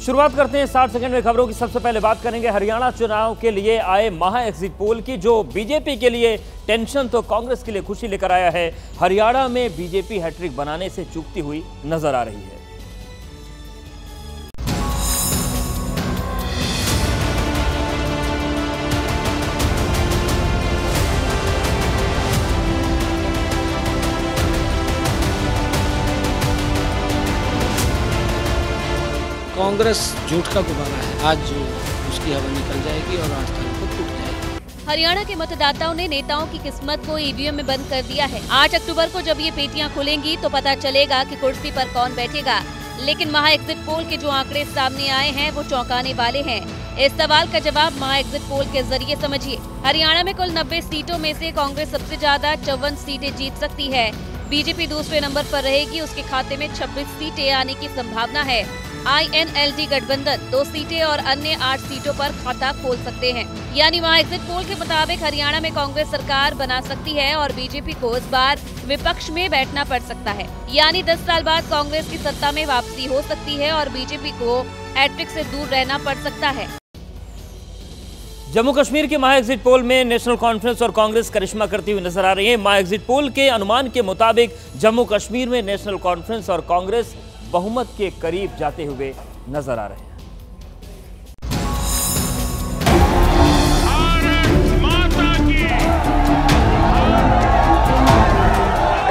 शुरुआत करते हैं 60 सेकंड में खबरों की। सबसे पहले बात करेंगे हरियाणा चुनाव के लिए आए महा एग्जिट पोल की। जो बीजेपी के लिए टेंशन तो कांग्रेस के लिए खुशी लेकर आया है। हरियाणा में बीजेपी हैट्रिक बनाने से चूकती हुई नजर आ रही है। कांग्रेस झूठ का गुब्बारा है। आज उसकी हवा निकल जाएगी और 8 तारीख को टूट जाएगी। हरियाणा के मतदाताओं ने नेताओं की किस्मत को ईवीएम में बंद कर दिया है। 8 अक्टूबर को जब ये पेटियां खुलेंगी तो पता चलेगा कि कुर्सी पर कौन बैठेगा। लेकिन महा एग्जिट पोल के जो आंकड़े सामने आए हैं वो चौंकाने वाले हैं। इस सवाल का जवाब महा एग्जिट पोल के जरिए समझिए। हरियाणा में कुल 90 सीटों में से कांग्रेस सबसे ज्यादा 54 सीटें जीत सकती है। बीजेपी दूसरे नंबर पर रहेगी, उसके खाते में 26 सीटें आने की संभावना है। INLD गठबंधन 2 सीटें और अन्य 8 सीटों पर खाता खोल सकते हैं। यानी वहाँ एग्जिट पोल के मुताबिक हरियाणा में कांग्रेस सरकार बना सकती है और बीजेपी को इस बार विपक्ष में बैठना पड़ सकता है। यानी 10 साल बाद कांग्रेस की सत्ता में वापसी हो सकती है और बीजेपी को हैट्रिक से दूर रहना पड़ सकता है। जम्मू कश्मीर के महा एग्जिट पोल में नेशनल कॉन्फ्रेंस और कांग्रेस करिश्मा करती हुई नजर आ रही है। महा एग्जिट पोल के अनुमान के मुताबिक जम्मू कश्मीर में नेशनल कॉन्फ्रेंस और कांग्रेस बहुमत के करीब जाते हुए नजर आ रहे हैं।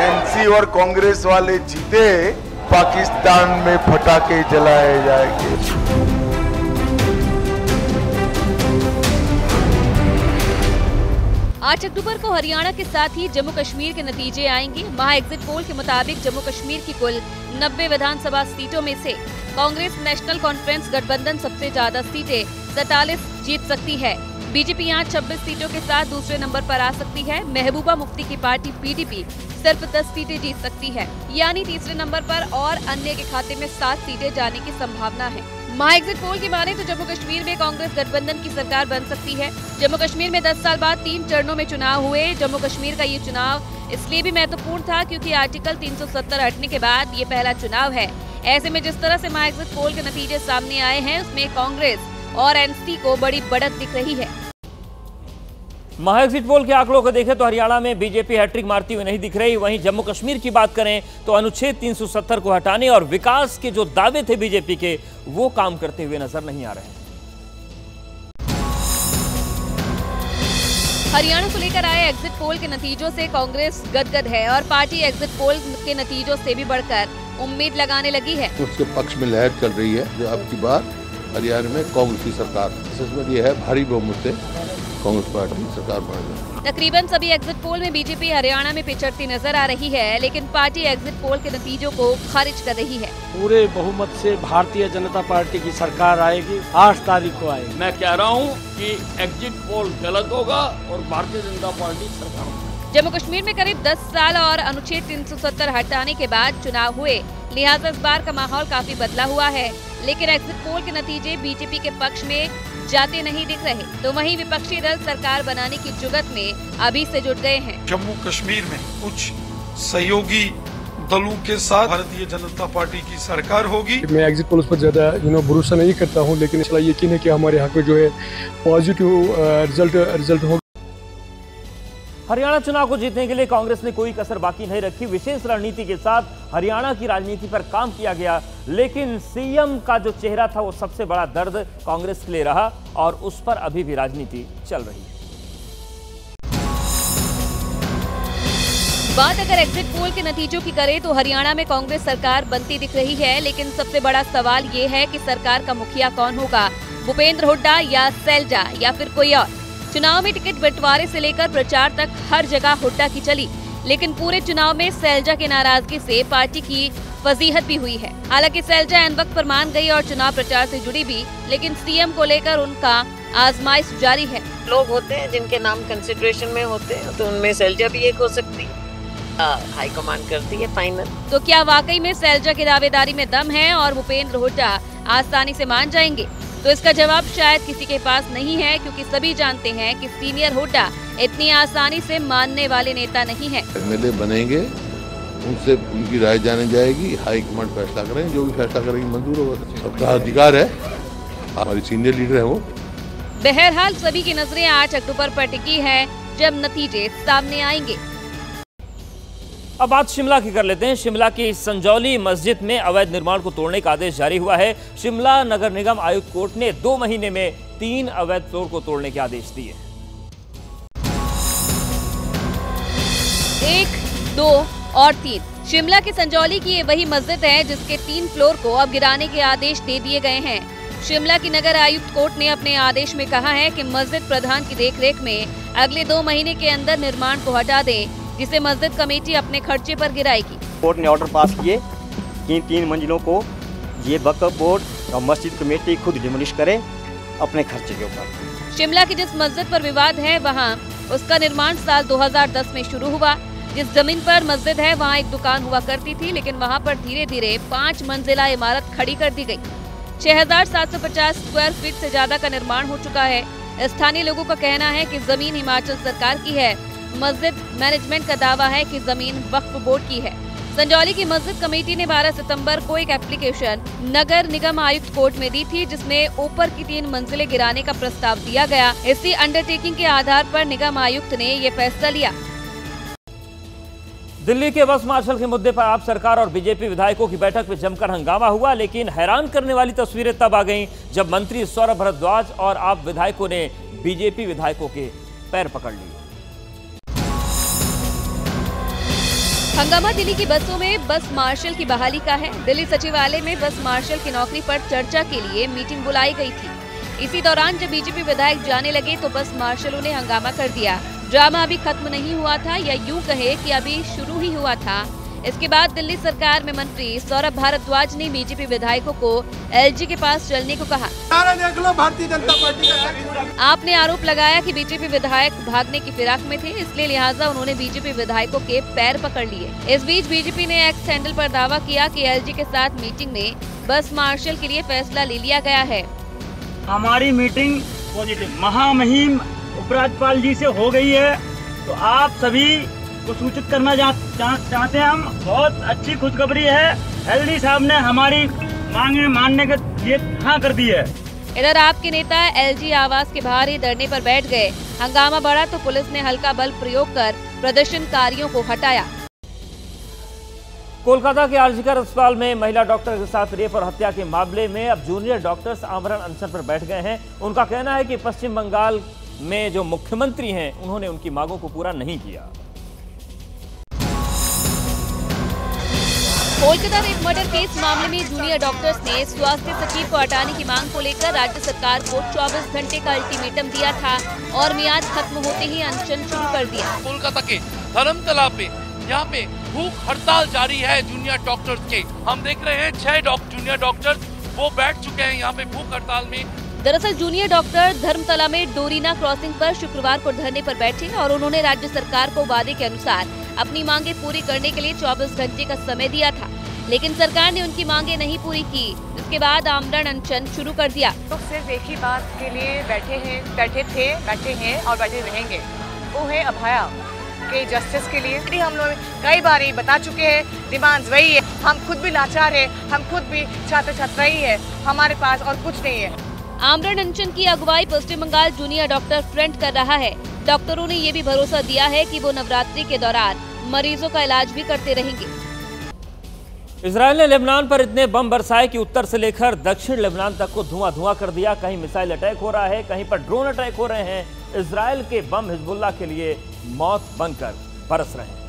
एनसी और कांग्रेस वाले जीते, पाकिस्तान में पटाखे जलाए जाएंगे। 8 अक्टूबर को हरियाणा के साथ ही जम्मू कश्मीर के नतीजे आएंगे। महा एग्जिट पोल के मुताबिक जम्मू कश्मीर की कुल 90 विधानसभा सीटों में से कांग्रेस नेशनल कॉन्फ्रेंस गठबंधन सबसे ज्यादा सीटें 47 जीत सकती है। बीजेपी यहाँ 26 सीटों के साथ दूसरे नंबर पर आ सकती है। महबूबा मुफ्ती की पार्टी PDP सिर्फ 10 सीटें जीत सकती है, यानी तीसरे नंबर पर, और अन्य के खाते में 7 सीटें जाने की संभावना है। महा एग्जिट पोल की माने तो जम्मू कश्मीर में कांग्रेस गठबंधन की सरकार बन सकती है। जम्मू कश्मीर में 10 साल बाद 3 चरणों में चुनाव हुए। जम्मू कश्मीर का ये चुनाव इसलिए भी महत्वपूर्ण था क्योंकि आर्टिकल 370 हटने के बाद ये पहला चुनाव है। ऐसे में जिस तरह से महा एग्जिट पोल के नतीजे सामने आए हैं उसमें कांग्रेस और NC को बड़ी बढ़त दिख रही है। महा एग्जिट पोल के आंकड़ों को देखें तो हरियाणा में बीजेपी हैट्रिक मारती हुई नहीं दिख रही। वहीं जम्मू कश्मीर की बात करें तो अनुच्छेद 370 को हटाने और विकास के जो दावे थे बीजेपी के, वो काम करते हुए नजर नहीं आ रहे हैं। हरियाणा को लेकर आए एग्जिट पोल के नतीजों से कांग्रेस गदगद है और पार्टी एग्जिट पोल के नतीजों से भी बढ़कर उम्मीद लगाने लगी है। उसके पक्ष में लहर चल रही है जो अब की बार हरियाणा में कांग्रेस की सरकार, ये है भारी बहुमत से कांग्रेस पार्टी सरकार बन गई। तकरीबन सभी एग्जिट पोल में बीजेपी हरियाणा में पिछड़ती नजर आ रही है, लेकिन पार्टी एग्जिट पोल के नतीजों को खारिज कर रही है। पूरे बहुमत से भारतीय जनता पार्टी की सरकार आएगी, 8 तारीख को आएगी। मैं कह रहा हूँ कि एग्जिट पोल गलत होगा और भारतीय जनता पार्टी सरकार होगी। जम्मू कश्मीर में करीब 10 साल और अनुच्छेद 370 हटाने के बाद चुनाव हुए, लिहाजा इस बार का माहौल काफी बदला हुआ है। लेकिन एग्जिट पोल के नतीजे बीजेपी के पक्ष में जाते नहीं दिख रहे, तो वहीं विपक्षी दल सरकार बनाने की जुगत में अभी से जुट गए हैं। जम्मू कश्मीर में कुछ सहयोगी दलों के साथ भारतीय जनता पार्टी की सरकार होगी। मैं एग्जिट पोल्स पर ज्यादा भरोसा नहीं करता हूं, लेकिन इसलिए यकीन है कि हमारे हक में जो है पॉजिटिव रिजल्ट होगा। हरियाणा चुनाव को जीतने के लिए कांग्रेस ने कोई कसर बाकी नहीं रखी। विशेष रणनीति के साथ हरियाणा की राजनीति पर काम किया गया, लेकिन सीएम का जो चेहरा था वो सबसे बड़ा दर्द कांग्रेस के लिए रहा और उस पर अभी भी राजनीति चल रही है। बात अगर एग्जिट पोल के नतीजों की करें तो हरियाणा में कांग्रेस सरकार बनती दिख रही है, लेकिन सबसे बड़ा सवाल ये है कि सरकार का मुखिया कौन होगा, भूपेंद्र हुड्डा या सैलजा या फिर कोई और। चुनाव में टिकट बंटवारे से लेकर प्रचार तक हर जगह हुड्डा की चली, लेकिन पूरे चुनाव में सैलजा की नाराजगी से पार्टी की फजीहत भी हुई है। हालांकि सैलजा एन वक्त पर मान गई और चुनाव प्रचार से जुड़ी भी, लेकिन सीएम को लेकर उनका आजमाइश जारी है। लोग होते हैं जिनके नाम कंसिडरेशन में होते हैं, तो उनमें सैलजा भी एक हो सकती है। हाई कमांड करती है फाइनल। तो क्या वाकई में सैलजा की दावेदारी में दम है और भूपेंद्र हुड्डा आसानी से मान जाएंगे? तो इसका जवाब शायद किसी के पास नहीं है, क्योंकि सभी जानते हैं कि सीनियर हुड्डा इतनी आसानी से मानने वाले नेता नहीं है। एमएलए बनेंगे उनसे उनकी राय जानी जाएगी, हाईकमांड फैसला करेंगे, जो भी फैसला करेंगे मंजूर होगा। सबका अधिकार है, हमारी सीनियर लीडर है वो। बहरहाल सभी की नजरें 8 अक्टूबर पर टिकी है, जब नतीजे सामने आएंगे। अब बात शिमला की कर लेते हैं। शिमला की संजौली मस्जिद में अवैध निर्माण को तोड़ने का आदेश जारी हुआ है। शिमला नगर निगम आयुक्त कोर्ट ने 2 महीने में 3 अवैध फ्लोर को तोड़ने के आदेश दिए। 1, 2 और 3 शिमला के संजौली की ये वही मस्जिद है जिसके 3 फ्लोर को अब गिराने के आदेश दे दिए गए हैं। शिमला की नगर आयुक्त कोर्ट ने अपने आदेश में कहा है कि मस्जिद प्रधान की देखरेख में अगले 2 महीने के अंदर निर्माण को हटा दे, जिसे मस्जिद कमेटी अपने खर्चे पर गिराएगी। कोर्ट ने ऑर्डर पास किए कि 3 मंजिलों को ये वक्फ बोर्ड और मस्जिद कमेटी खुद डिमोलिश करे अपने खर्चे के ऊपर। शिमला की जिस मस्जिद पर विवाद है वहाँ उसका निर्माण साल 2010 में शुरू हुआ। जिस जमीन पर मस्जिद है वहाँ एक दुकान हुआ करती थी, लेकिन वहाँ पर धीरे धीरे 5 मंजिला इमारत खड़ी कर दी गई। 6750 स्क्वायर फीट से ज्यादा का निर्माण हो चुका है। स्थानीय लोगों का कहना है कि जमीन हिमाचल सरकार की है। मस्जिद मैनेजमेंट का दावा है कि जमीन वक्फ बोर्ड की है। संजौली की मस्जिद कमेटी ने 12 सितंबर को एक एप्लीकेशन नगर निगम आयुक्त कोर्ट में दी थी, जिसमें ऊपर की 3 मंजिलें गिराने का प्रस्ताव दिया गया। इसी अंडरटेकिंग के आधार पर निगम आयुक्त ने ये फैसला लिया। दिल्ली के बस मार्शल के मुद्दे पर आप सरकार और बीजेपी विधायकों की बैठक में जमकर हंगामा हुआ, लेकिन हैरान करने वाली तस्वीरें तब आ गईं जब मंत्री सौरभ भारद्वाज और आप विधायकों ने बीजेपी विधायकों के पैर पकड़ लिए। हंगामा दिल्ली की बसों में बस मार्शल की बहाली का है। दिल्ली सचिवालय में बस मार्शल की नौकरी पर चर्चा के लिए मीटिंग बुलाई गई थी। इसी दौरान जब बीजेपी विधायक जाने लगे तो बस मार्शलों ने हंगामा कर दिया। ड्रामा अभी खत्म नहीं हुआ था, या यूं कहे कि अभी शुरू ही हुआ था। इसके बाद दिल्ली सरकार में मंत्री सौरभ भारद्वाज ने बीजेपी विधायकों को एलजी के पास चलने को कहा। देख लो भारतीय जनता पार्टी का। आपने आरोप लगाया कि बीजेपी विधायक भागने की फिराक में थे, इसलिए लिहाजा उन्होंने बीजेपी विधायकों के पैर पकड़ लिए। इस बीच बीजेपी ने एक्स हैंडल पर दावा किया कि एलजी के साथ मीटिंग में बस मार्शल के लिए फैसला ले लिया गया है। हमारी मीटिंग महामहिम उपराज्यपाल जी से हो गई है, तो आप सभी को सूचित करना चाहते हैं। हम बहुत अच्छी खुशखबरी है, एलडी साहब ने हमारी मांगे मानने के लिए हाँ कर दी है। इधर आपके नेता एलजी आवास के बाहर ही धरने पर बैठ गए। हंगामा बढ़ा तो पुलिस ने हल्का बल प्रयोग कर प्रदर्शनकारियों को हटाया। कोलकाता के आरजीकर अस्पताल में महिला डॉक्टर के साथ रेप और हत्या के मामले में अब जूनियर डॉक्टर्स आमरण अनशन पर बैठ गए हैं। उनका कहना है कि पश्चिम बंगाल में जो मुख्यमंत्री हैं उन्होंने उनकी मांगों को पूरा नहीं किया। कोलकाता रेप मर्डर केस मामले में जूनियर डॉक्टर्स ने स्वास्थ्य सचिव को हटाने की मांग को लेकर राज्य सरकार को 24 घंटे का अल्टीमेटम दिया था और मियाद खत्म होते ही अनशन शुरू कर दिया। कोलकाता के धर्मतला पे यहाँ पे भूख हड़ताल जारी है जूनियर डॉक्टर्स के। हम देख रहे हैं 6 जूनियर डॉक्टर्स वो बैठ चुके हैं यहाँ पे भूख हड़ताल में। दरअसल जूनियर डॉक्टर धर्मतला में डोरीना क्रॉसिंग पर शुक्रवार को धरने पर बैठे और उन्होंने राज्य सरकार को वादे के अनुसार अपनी मांगे पूरी करने के लिए 24 घंटे का समय दिया था, लेकिन सरकार ने उनकी मांगे नहीं पूरी की। इसके बाद आमरण अनशन शुरू कर दिया। तो सिर्फ एक ही बात के लिए बैठे हैं और बैठे रहेंगे, वो है अभया के जस्टिस के लिए। हम लोग कई बार ये बता चुके हैं, डिमांड्स वही है। हम खुद भी लाचार है, हम खुद भी छात्र छात्रा ही है, हमारे पास और कुछ नहीं है। आमरण अनशन की अगुवाई पश्चिम बंगाल जूनियर डॉक्टर फ्रंट कर रहा है। डॉक्टरों ने ये भी भरोसा दिया है कि वो नवरात्रि के दौरान मरीजों का इलाज भी करते रहेंगे। इजराइल ने लेबनान पर इतने बम बरसाए कि उत्तर से लेकर दक्षिण लेबनान तक को धुआं कर दिया। कहीं मिसाइल अटैक हो रहा है, कहीं पर ड्रोन अटैक हो रहे हैं। इजराइल के बम हिजबुल्लाह के लिए मौत बनकर बरस रहे हैं।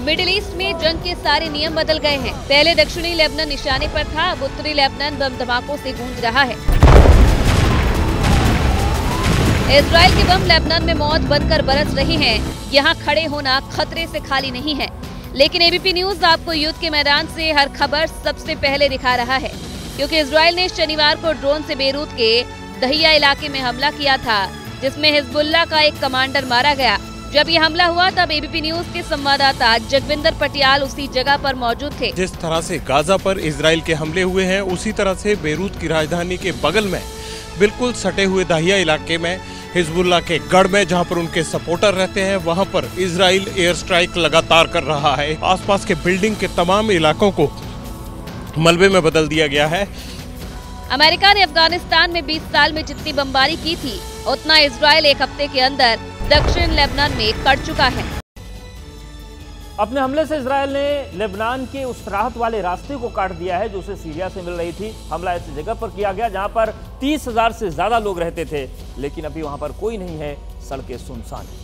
मिडिल ईस्ट में जंग के सारे नियम बदल गए हैं। पहले दक्षिणी लेबनान निशाने पर था, अब उत्तरी लेबनान बम धमाकों से गूंज रहा है। इजराइल के बम लेबनान में मौत बनकर बरस रहे हैं। यहाँ खड़े होना खतरे से खाली नहीं है, लेकिन एबीपी न्यूज आपको युद्ध के मैदान से हर खबर सबसे पहले दिखा रहा है, क्योंकि इजराइल ने शनिवार को ड्रोन से बेरूत के दहिया इलाके में हमला किया था, जिसमें हिजबुल्लाह का एक कमांडर मारा गया। जब ये हमला हुआ तब एबीपी न्यूज के संवाददाता जगविंदर पटियाल उसी जगह पर मौजूद थे। जिस तरह से गाजा पर इजराइल के हमले हुए हैं, उसी तरह से बेरूत की राजधानी के बगल में बिल्कुल सटे हुए दहिया इलाके में हिजबुल्लाह के गढ़ में, जहां पर उनके सपोर्टर रहते हैं, वहां पर इजराइल एयर स्ट्राइक लगातार कर रहा है। आसपास के बिल्डिंग के तमाम इलाकों को मलबे में बदल दिया गया है। अमेरिका ने अफगानिस्तान में 20 साल में जितनी बमबारी की थी, उतना इजराइल एक हफ्ते के अंदर दक्षिण लेबनान में कर चुका है। अपने हमले से इजराइल ने लेबनान के उस राहत वाले रास्ते को काट दिया है जो उसे सीरिया से मिल रही थी। हमला ऐसी जगह पर किया गया जहां पर 30,000 से ज्यादा लोग रहते थे, लेकिन अभी वहां पर कोई नहीं है, सड़कें सुनसान हैं।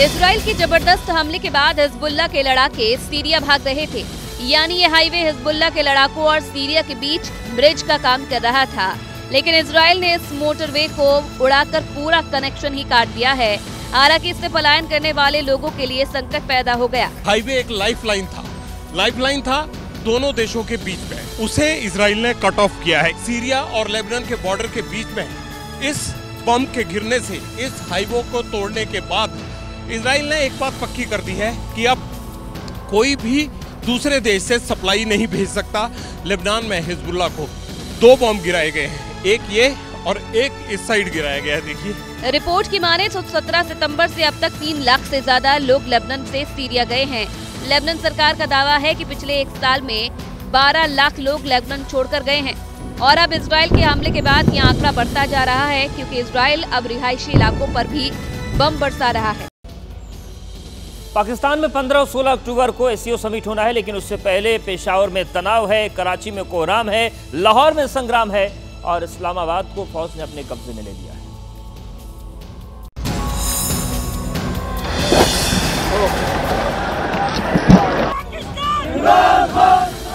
इजराइल के जबरदस्त हमले के बाद हिजबुल्लाह के लड़ाके सीरिया भाग रहे थे, यानी ये हाईवे हिजबुल्लाह के लड़ाकों और सीरिया के बीच ब्रिज का काम कर रहा था। लेकिन इजराइल ने इस मोटरवे को उड़ाकर पूरा कनेक्शन ही काट दिया है। हालांकि इससे पलायन करने वाले लोगों के लिए संकट पैदा हो गया। हाईवे एक लाइफलाइन था दोनों देशों के बीच में, उसे इजराइल ने कट ऑफ किया है। सीरिया और लेबनान के बॉर्डर के बीच में इस बम के गिरने से, इस हाईवे को तोड़ने के बाद इजराइल ने एक बात पक्की कर दी है कि अब कोई भी दूसरे देश से सप्लाई नहीं भेज सकता। लेबनान में हिजबुल्लाह को 2 बम गिराए गए हैं, एक ये और एक इस साइड गिराया गया है। देखिए रिपोर्ट की माने तो 17 सितंबर से अब तक 3 लाख से ज्यादा लोग लेबनान से सीरिया गए हैं। लेबनान सरकार का दावा है कि पिछले 1 साल में 12 लाख लोग लेबनान छोड़कर गए हैं। और अब इजराइल के हमले के बाद ये आंकड़ा बढ़ता जा रहा है, क्योंकि इजराइल अब रिहायशी इलाकों पर भी बम बरसा रहा है। पाकिस्तान में 15 और 16 अक्टूबर को एससीओ समिट होना है, लेकिन उससे पहले पेशावर में तनाव है, कराची में कोहराम है, लाहौर में संग्राम है और इस्लामाबाद को फौज ने अपने कब्जे में ले लिया है।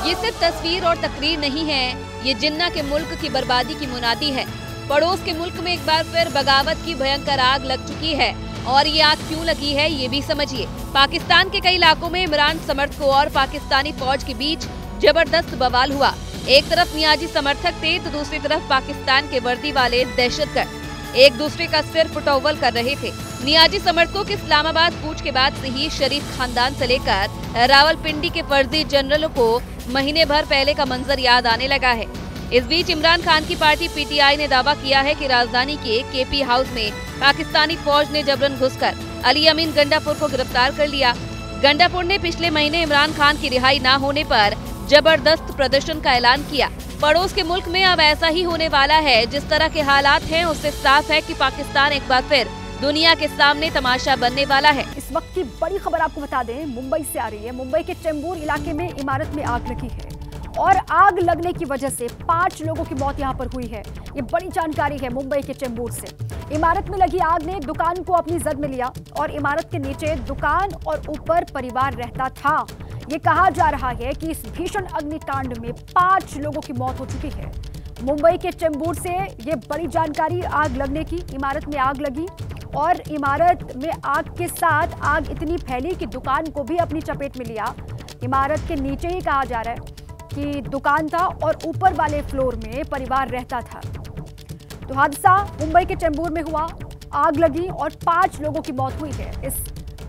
ये सिर्फ तस्वीर और तकरीर नहीं है, ये जिन्ना के मुल्क की बर्बादी की मुनादी है। पड़ोस के मुल्क में एक बार फिर बगावत की भयंकर आग लग चुकी है, और ये आग क्यों लगी है ये भी समझिए। पाकिस्तान के कई इलाकों में इमरान समर्थकों और पाकिस्तानी फौज के बीच जबरदस्त बवाल हुआ। एक तरफ नियाजी समर्थक थे तो दूसरी तरफ पाकिस्तान के वर्दी वाले दहशतगर्द एक दूसरे का सिर फुटौवल कर रहे थे। नियाजी समर्थकों के इस्लामाबाद कूच के बाद से ही शरीफ खानदान से लेकर रावलपिंडी के फर्जी जनरलों को महीने भर पहले का मंजर याद आने लगा है। इस बीच इमरान खान की पार्टी पीटीआई ने दावा किया है कि राजधानी के केपी हाउस में पाकिस्तानी फौज ने जबरन घुसकर अली अमीन गंडापुर को गिरफ्तार कर लिया। गंडापुर ने पिछले महीने इमरान खान की रिहाई न होने पर जबरदस्त प्रदर्शन का ऐलान किया। पड़ोस के मुल्क में अब ऐसा ही होने वाला है। जिस तरह के हालात हैं उससे साफ है कि पाकिस्तान एक बार फिर दुनिया के सामने तमाशा बनने वाला है। इस वक्त की बड़ी खबर आपको बता दें, मुंबई से आ रही है। मुंबई के चेंबूर इलाके में इमारत में आग लगी है और आग लगने की वजह से 5 लोगों की मौत यहां पर हुई है। ये बड़ी जानकारी है मुंबई के चेंबूर से। इमारत में लगी आग ने दुकान को अपनी जद में लिया और इमारत के नीचे दुकान और ऊपर परिवार रहता था। ये कहा जा रहा है कि इस भीषण अग्निकांड में 5 लोगों की मौत हो चुकी है। मुंबई के चेंबूर से ये बड़ी जानकारी आग लगने की। इमारत में आग लगी और इमारत में आग के साथ आग इतनी फैली कि दुकान को भी अपनी चपेट में लिया। इमारत के नीचे ही कहा जा रहा है कि दुकान था और ऊपर वाले फ्लोर में परिवार रहता था। तो हादसा मुंबई के चेंबूर में हुआ, आग लगी और 5 लोगों की मौत हुई है इस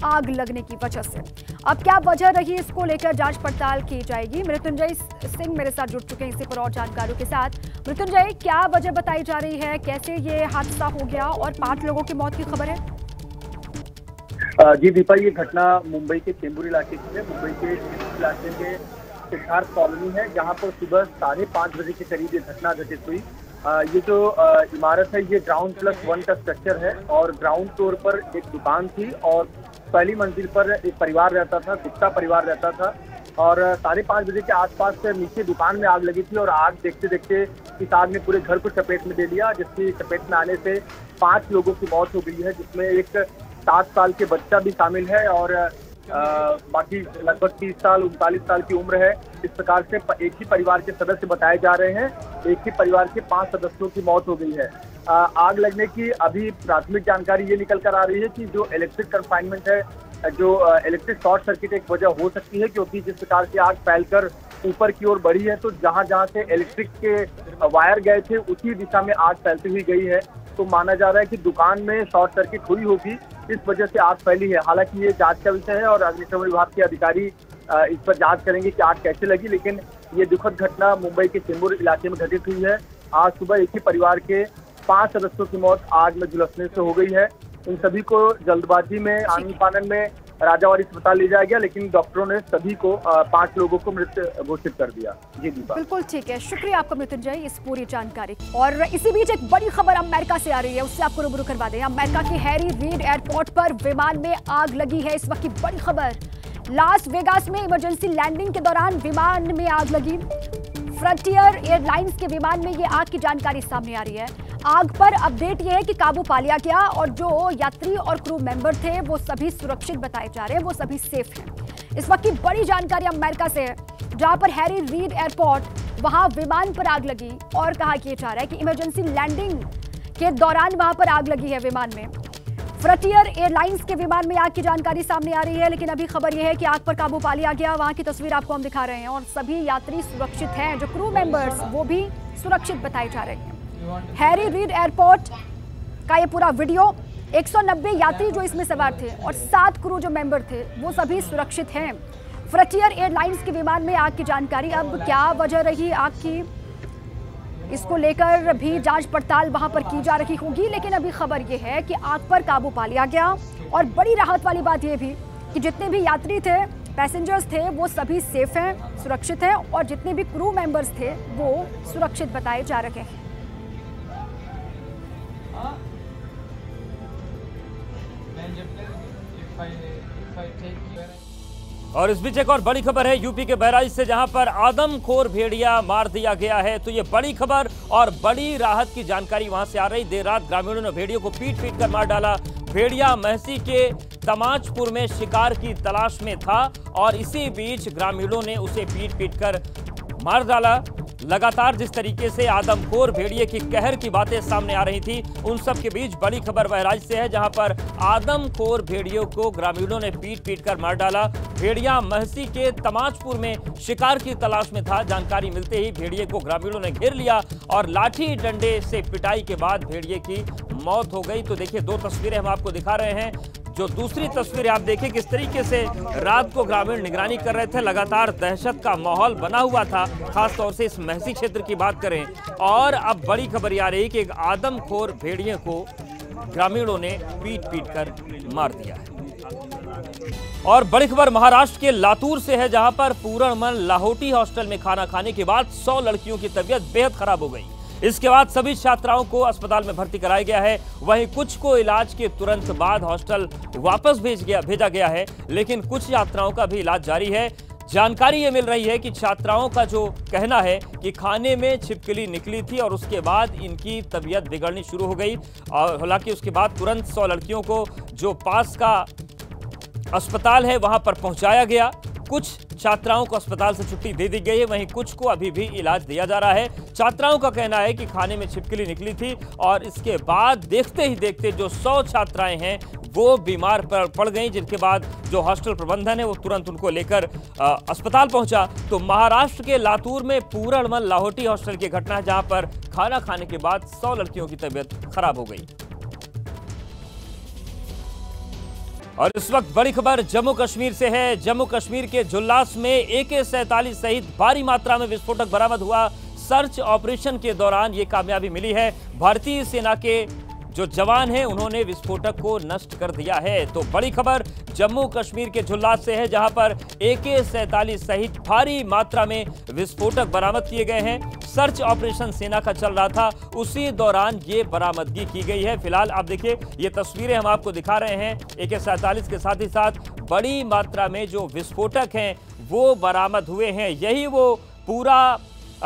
आग लगने की वजह से। अब क्या वजह रही, इसको लेकर जांच पड़ताल की जाएगी। मृत्युंजय सिंह मेरे साथ जुड़ चुके हैं इसी पर और जानकारियों के साथ। मृत्युंजय, क्या वजह बताई जा रही है, कैसे ये हादसा हो गया और 5 लोगों की मौत की खबर है? जी दीपा, ये घटना मुंबई के चेंबूर इलाके की है। मुंबई के चेंबूर इलाके में सिद्धार्थ कॉलोनी है, जहाँ पर सुबह 5:30 बजे के करीब ये घटना घटित हुई। ये जो इमारत है ये ग्राउंड +1 का स्ट्रक्चर है और ग्राउंड फ्लोर पर एक दुकान थी और पहली मंजिल पर एक परिवार रहता था, गुप्ता परिवार रहता था। और 5:30 बजे के आसपास से नीचे दुकान में आग लगी थी और आग देखते देखते इस आग ने पूरे घर को चपेट में ले लिया, जिसकी चपेट में आने से 5 लोगों की मौत हो गई है, जिसमें एक 7 साल के बच्चा भी शामिल है और बाकी लगभग 30 साल 39 साल की उम्र है। इस प्रकार से एक ही परिवार के सदस्य बताए जा रहे हैं। एक ही परिवार के 5 सदस्यों की मौत हो गई है। आग लगने की अभी प्राथमिक जानकारी ये निकल कर आ रही है कि जो इलेक्ट्रिक कन्फाइनमेंट है, जो इलेक्ट्रिक शॉर्ट सर्किट एक वजह हो सकती है, क्योंकि जिस प्रकार से आग फैलकर ऊपर की ओर बढ़ी है तो जहां जहां से इलेक्ट्रिक के वायर गए थे उसी दिशा में आग फैलती हुई गई है। तो माना जा रहा है कि दुकान में शॉर्ट सर्किट हुई होगी, इस वजह से आग फैली है। हालांकि ये जांच का विषय है और अग्निशमन विभाग के अधिकारी इस पर जांच करेंगे कि आग कैसे लगी। लेकिन ये दुखद घटना मुंबई के चेंबूर इलाके में घटित हुई है। आज सुबह एक ही परिवार के 5 सदस्यों की मौत आग में झुलसने से हो गई है। इन सभी को जल्दबाजी में आनन फानन में राजावाड़ी अस्पताल ले जाया गया, लेकिन डॉक्टरों ने सभी को 5 लोगों को मृत घोषित कर दिया। जी दीपा। बिल्कुल ठीक है, शुक्रिया आपका मृत्युंजय इस पूरी जानकारी। और इसी बीच एक बड़ी खबर अमेरिका से आ रही है, उससे आपको रूबरू करवा दें। अमेरिका के हैरी रीड एयरपोर्ट पर विमान में आग लगी है। इस वक्त की बड़ी खबर, लास वेगास में इमरजेंसी लैंडिंग के दौरान विमान में आग लगी। फ्रंटियर एयरलाइंस के विमान में ये आग की जानकारी सामने आ रही है। आग पर अपडेट ये है कि काबू पा लिया गया और जो यात्री और क्रू मेंबर थे वो सभी सुरक्षित बताए जा रहे हैं, वो सभी सेफ हैं। इस वक्त की बड़ी जानकारी अमेरिका से है, जहां पर हैरी रीड एयरपोर्ट, वहां विमान पर आग लगी और कहा कि जा रहा है कि इमरजेंसी लैंडिंग के दौरान वहां पर आग लगी है विमान में। फ्रंटियर एयरलाइंस के विमान में आग की जानकारी सामने आ रही है, लेकिन अभी खबर यह है कि आग पर काबू पा लिया गया। वहां की तस्वीर आपको हम दिखा रहे हैं और सभी यात्री सुरक्षित हैं, जो क्रू मेंबर्स वो भी सुरक्षित बताए जा रहे हैं। हैरी रीड एयरपोर्ट का ये पूरा वीडियो, 190 यात्री जो इसमें सवार थे और 7 क्रू जो मेंबर थे वो सभी सुरक्षित हैं। फ्रंटियर एयरलाइंस के विमान में आग की जानकारी, अब क्या वजह रही आग की, इसको लेकर भी जांच पड़ताल वहां पर की जा रही होगी, लेकिन अभी खबर यह है कि आग पर काबू पा लिया गया। और बड़ी राहत वाली बात यह भी कि जितने भी यात्री थे, पैसेंजर्स थे, वो सभी सेफ हैं, सुरक्षित हैं और जितने भी क्रू मेंबर्स थे वो सुरक्षित बताए जा रहे हैं। और इस बीच एक और बड़ी खबर है यूपी के बहराइच से, जहां पर आदमखोर भेड़िया मार दिया गया है। तो ये बड़ी खबर और बड़ी राहत की जानकारी वहां से आ रही। देर रात ग्रामीणों ने भेड़ियों को पीट पीट कर मार डाला। भेड़िया महसी के तमाचपुर में शिकार की तलाश में था और इसी बीच ग्रामीणों ने उसे पीट पीट कर मार डाला। लगातार जिस तरीके से आदमखोर भेड़िए की कहर की बातें सामने आ रही थी, उन सब के बीच बड़ी खबर बहराइच से है, जहां पर आदमखोर भेड़ियों को ग्रामीणों ने पीट पीट कर मार डाला। भेड़िया महसी के तमाचपुर में शिकार की तलाश में था। जानकारी मिलते ही भेड़िए को ग्रामीणों ने घेर लिया और लाठी डंडे से पिटाई के बाद भेड़िए की मौत हो गई। तो देखिए, 2 तस्वीरें हम आपको दिखा रहे हैं। जो दूसरी तस्वीर आप देखिए किस तरीके से रात को ग्रामीण निगरानी कर रहे थे। लगातार दहशत का माहौल बना हुआ था, खासतौर से इस महसी क्षेत्र की बात करें। और अब बड़ी खबर आ रही कि एक आदमखोर भेड़िए को ग्रामीणों ने पीट पीट कर मार दिया है। और बड़ी खबर महाराष्ट्र के लातूर से है, जहां पर पूरणमल लाहौटी हॉस्टल में खाना खाने के बाद 100 लड़कियों की तबीयत बेहद खराब हो गई। इसके बाद सभी छात्राओं को अस्पताल में भर्ती कराया गया है। वहीं कुछ को इलाज के तुरंत बाद हॉस्टल वापस भेजा गया है, लेकिन कुछ छात्राओं का भी इलाज जारी है। जानकारी ये मिल रही है कि छात्राओं का जो कहना है कि खाने में छिपकली निकली थी और उसके बाद इनकी तबीयत बिगड़नी शुरू हो गई। और हालांकि उसके बाद तुरंत 100 लड़कियों को जो पास का अस्पताल है वहां पर पहुंचाया गया। कुछ छात्राओं को अस्पताल से छुट्टी दे दी गई है, वहीं कुछ को अभी भी इलाज दिया जा रहा है। छात्राओं का कहना है कि खाने में छिपकली निकली थी और इसके बाद देखते ही देखते जो 100 छात्राएं हैं वो बीमार पड़ गईं, जिनके बाद जो हॉस्टल प्रबंधन है वो तुरंत उनको लेकर अस्पताल पहुंचा। तो महाराष्ट्र के लातूर में पूरणमल लाहौटी हॉस्टल की घटना है, जहां पर खाना खाने के बाद 100 लड़कियों की तबीयत खराब हो गई। और इस वक्त बड़ी खबर जम्मू कश्मीर से है। जम्मू कश्मीर के जुल्लास में AK-47 सहित भारी मात्रा में विस्फोटक बरामद हुआ। सर्च ऑपरेशन के दौरान ये कामयाबी मिली है। भारतीय सेना के जो जवान हैं उन्होंने विस्फोटक को नष्ट कर दिया है। तो बड़ी खबर जम्मू कश्मीर के जुल्लास से है, जहां पर AK-47 सहित भारी मात्रा में विस्फोटक बरामद किए गए हैं। सर्च ऑपरेशन सेना का चल रहा था, उसी दौरान ये बरामदगी की गई है। फिलहाल आप देखिए, ये तस्वीरें हम आपको दिखा रहे हैं। AK-47 के साथ ही साथ बड़ी मात्रा में जो विस्फोटक हैं वो बरामद हुए हैं। यही वो पूरा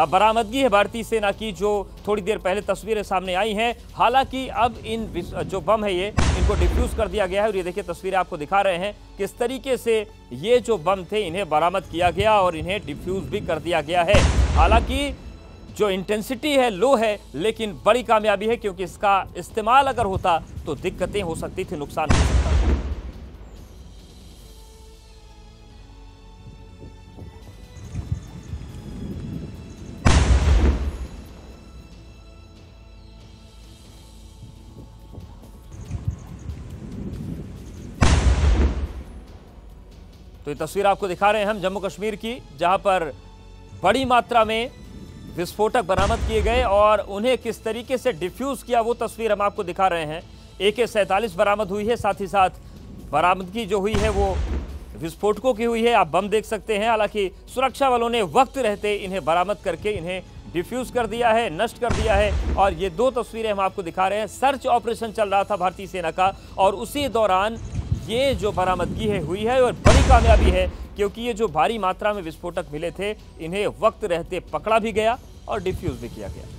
बरामदगी है भारतीय सेना की, जो थोड़ी देर पहले तस्वीरें सामने आई हैं। हालांकि अब इन जो बम है ये इनको डिफ्यूज कर दिया गया है। और ये देखिए, तस्वीरें आपको दिखा रहे हैं किस तरीके से ये जो बम थे इन्हें बरामद किया गया और इन्हें डिफ्यूज भी कर दिया गया है। हालांकि जो इंटेंसिटी है लो है, लेकिन बड़ी कामयाबी है, क्योंकि इसका इस्तेमाल अगर होता तो दिक्कतें हो सकती थी, नुकसान हो सकता था। तो ये तस्वीर आपको दिखा रहे हैं हम जम्मू कश्मीर की, जहां पर बड़ी मात्रा में विस्फोटक बरामद किए गए और उन्हें किस तरीके से डिफ्यूज किया वो तस्वीर हम आपको दिखा रहे हैं। AK-47 बरामद हुई है, साथ ही साथ बरामदगी जो हुई है वो विस्फोटकों की हुई है। आप बम देख सकते हैं। हालांकि सुरक्षा बलों ने वक्त रहते इन्हें बरामद करके इन्हें डिफ्यूज कर दिया है, नष्ट कर दिया है। और ये दो तस्वीरें हम आपको दिखा रहे हैं। सर्च ऑपरेशन चल रहा था भारतीय सेना का और उसी दौरान ये जो बरामदगी है हुई है और बड़ी कामयाबी है, क्योंकि ये जो भारी मात्रा में विस्फोटक मिले थे इन्हें वक्त रहते पकड़ा भी गया और डिफ्यूज भी किया गया।